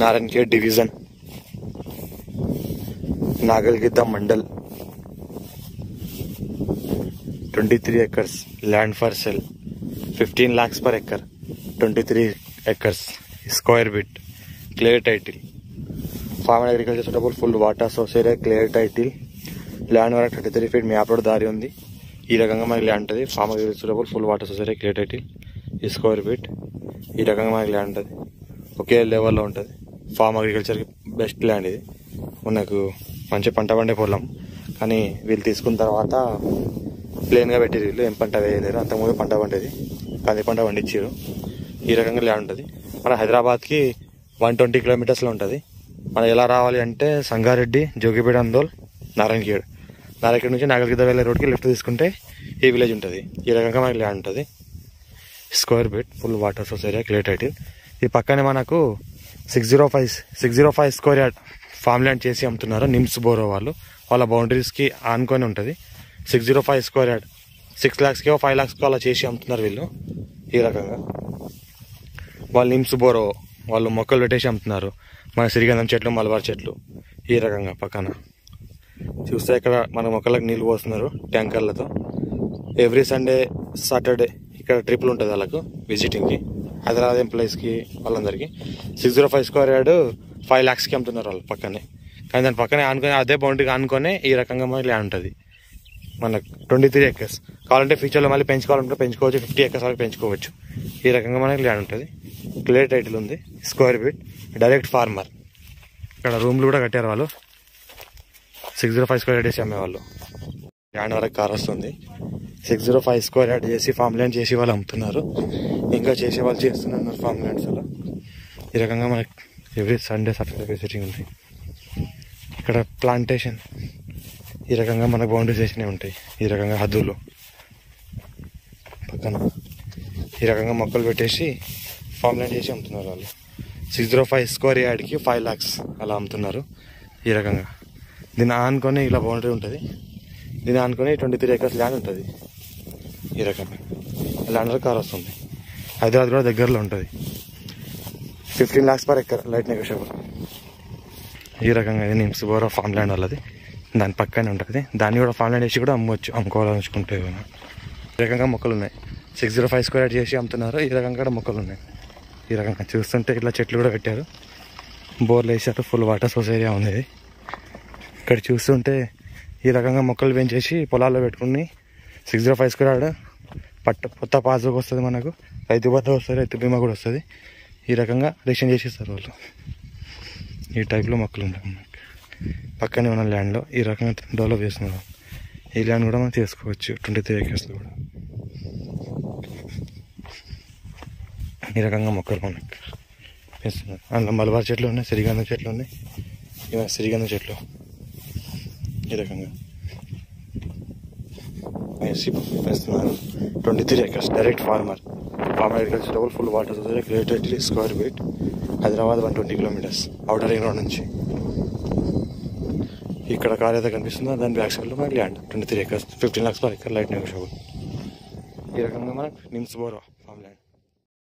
नारायणखेड division, नागलगिद्दा Mandal, 23 acres land for sale, 15 lakhs per acre, 23 acres square bit, clear title, farm and agriculture suitable, full water source area, clear title, land వరకు 33 feet map road దారి ఉంది. ఈ రకంగా మనకి land ఉంటుంది. Farm agriculture suitable, full water source area, clear title, square bit. ఈ రకంగా మనకి ల్యాండ్ ఉంటుంది. ఒకే లెవెల్లో ఉంటుంది. ఫార్మ్ అగ్రికల్చర్కి బెస్ట్ ల్యాండ్ ఇది. మనకు మంచి పంట పండే పొలం, కానీ వీళ్ళు తీసుకున్న తర్వాత ప్లేన్గా పెట్టేది. వీళ్ళు ఏం పంట వేయలేరు. అంతకుముందు పంట పండేది, కంది పంట పండించారు. ఈ రకంగా ల్యాండ్ ఉంటుంది. మన హైదరాబాద్కి 120 kilometers ఉంటుంది. మనం ఎలా రావాలి అంటే సంగారెడ్డి, జోగిపేట, అందోల్, నారాయణఖేడ్ నుంచి నాగల్గిద్ద వెళ్ళే రోడ్కి లెఫ్ట్ తీసుకుంటే ఈ విలేజ్ ఉంటుంది. ఈ రకంగా మనకి ల్యాండ్ ఉంటుంది. Square bit, full water source area, clear title. ఈ పక్కనే మనకు 605 స్క్వేర్ యార్డ్ ఫామ్ ల్యాండ్ చేసి అమ్ముతున్నారు నిమ్స్ బోరో వాళ్ళ బౌండరీస్కి ఆనుకొని ఉంటుంది. 605 స్క్వేర్ యార్డ్ 6 lakhs 5 lakhs అలా చేసి అమ్ముతున్నారు వీళ్ళు. ఈ రకంగా వాళ్ళు నిమ్స్ బోరో వాళ్ళు మొక్కలు పెట్టేసి అమ్ముతున్నారు. మన సిరిగంధం చెట్లు, మలబార్ చెట్లు. ఈ రకంగా పక్కన చూస్తే ఇక్కడ మన మొక్కలకు నీళ్ళు పోస్తున్నారు ట్యాంకర్లతో. ఎవ్రీ సండే, సాటర్డే ఇక్కడ ట్రిప్లు ఉంటుంది వాళ్ళకు విజిటింగ్కి, హైదరాబాద్ ఎంప్లాయీస్కి, వాళ్ళందరికీ. 605 స్క్వేర్ యార్డ్ 5 lakhs అమ్ముతున్నారు వాళ్ళు పక్కనే. కానీ దాని పక్కనే ఆనుకొని, అదే బౌండరీకి ఆనుకొని ఈ రకంగా మనకి ల్యాండ్ ఉంటుంది. మనకు 23 acres. కావాలంటే ఫ్యూచర్లో మళ్ళీ పెంచుకోవాలంటే పెంచుకోవచ్చు. 50 acres వరకు పెంచుకోవచ్చు. ఈ రకంగా మనకి ల్యాండ్ ఉంటుంది. క్లియర్ టైటిల్ ఉంది, స్క్వేర్ బిట్, డైరెక్ట్ ఫార్మర్. ఇక్కడ రూమ్లు కూడా కట్టారు వాళ్ళు. 605 స్క్వేర్ యార్డ్ చేసి అమ్మేవాళ్ళు. ల్యాండ్ వరకు కార్ వస్తుంది. 605 స్క్వేర్ యార్డ్ చేసి ఫామ్ ల్యాండ్ చేసి వాళ్ళు అమ్ముతున్నారు. ఇంకా చేసే వాళ్ళు చేస్తున్నారు ఫామ్ ల్యాండ్స్ అలా. ఈ రకంగా మనకి ఎవ్రీ సండే, సాటర్డే విజిటింగ్ ఉంది. ఇక్కడ ప్లాంటేషన్. ఈ రకంగా మనకు బౌండరీస్ వేసినవి ఉంటాయి. ఈ రకంగా హద్దులు పక్కన ఈ రకంగా మొక్కలు పెట్టేసి ఫామ్ ల్యాండ్ చేసి అమ్ముతున్నారు వాళ్ళు. 605 స్క్వేర్ యార్డ్కి 5 lakhs అలా అమ్ముతున్నారు. ఈ రకంగా దీన్ని ఆనుకొని ఇలా బౌండరీ ఉంటుంది. దీన్ని ఆనుకొని 23 acres ల్యాండ్ ఉంటుంది. ఈ రకంగా ల్యాండ్ వరకు కార్ వస్తుంది. హైదరాబాద్ కూడా దగ్గరలో ఉంటుంది. 15 lakhs per acre, light negotiable. ఈ రకంగా ఇది నిమ్స్ బోరో ఫామ్ ల్యాండ్ వాళ్ళది. దాని పక్కనే ఉంటుంది. దాన్ని కూడా ఫామ్ ల్యాండ్ వేసి కూడా అమ్ముకోవాలనుకుంటే. ఈ రకంగా మొక్కలు ఉన్నాయి. 605 స్క్వేర్ యార్డ్ చేసి అమ్ముతున్నారు. ఈ రకంగా కూడా మొక్కలు ఉన్నాయి. ఈ రకంగా చూస్తుంటే ఇట్లా చెట్లు కూడా పెట్టారు, బోర్లు వేసారు, ఫుల్ వాటర్ సోర్స్ ఏరియా ఉంది. ఇక్కడ చూస్తుంటే ఈ రకంగా మొక్కలు పెంచేసి పొలాల్లో పెట్టుకుని 605 స్క్వేర్ యార్డ్ కొత్త పాస్బుక్ వస్తుంది, మనకు రైతు భరోసా వస్తుంది, రైతు బీమా కూడా వస్తుంది. ఈ రకంగా రిజిస్ట్రేషన్ చేసిస్తారు వాళ్ళు. ఈ టైప్లో మొక్కలు ఉంటాయి మనకి పక్కనే ఉన్న ల్యాండ్లో. ఈ రకంగా డెవలప్ చేస్తున్నారు. ఈ ల్యాండ్ కూడా మనం తీసుకోవచ్చు 23 acres కూడా. ఈ రకంగా మొక్కలు మనకి వేస్తున్నారు. అందులో మలబార్ చెట్లు ఉన్నాయి, సిరిగంధం చెట్లు ఉన్నాయి. ఇవన్నీ సిరిగంధం చెట్లు. ఈ రకంగా వేసి వేస్తున్నారు. 23 acres, direct farmer agriculture, full water source, clear title, square bit. Hyderabad 120 kilometers outer ring road నుంచి. ఇక్కడ కార్ అయితే కనిపిస్తుందో దాని బ్యాక్ సైడ్లో మనకి land 23 acres, 15 lakhs per acre, light negotiable. ఈ రకంగా మనకు నిమ్స్ బోరో